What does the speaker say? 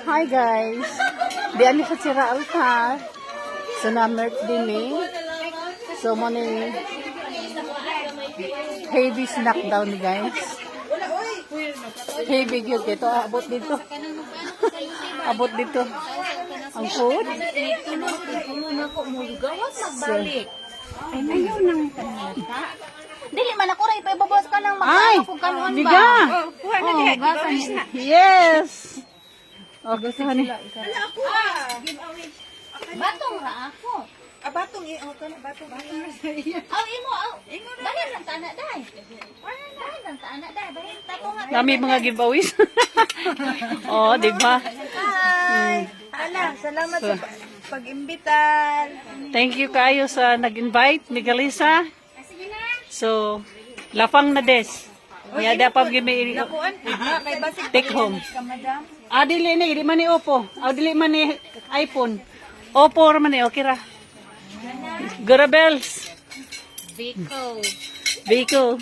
Hi guys. Di ani sa sira alta. So na birthday ni. So mo ni heavy snack daw ni guys. Heavy gyud ito abot dito. Abot dito. Ang food. Magbalik. Ay, ayaw nang tanata. Dili man ako rin, ibabawas ka ng Ay, magkano kung kanuan ba? biga. Kuha na diha, giveaway na. Yes. Okay, so honey. Batong ra ako. Batong batong. Aw, imo, aw. Bahin lang tana, day. Bahin lang tana, day. Bahin, tapo nga. Dami mga giveaways. Oh, di ba? Hi. Ala, salamat sa pag-imbitan. Thank you kayo sa nag-invite, Miguelisa. So, lapang na des. Yada pa gimi Kuan, kay basig take home. ka, madam. Dili ni, di man ni Oppo. Dili man ni iPhone. Oppo ra man ni, okay ra. Garabels. Biko. Biko.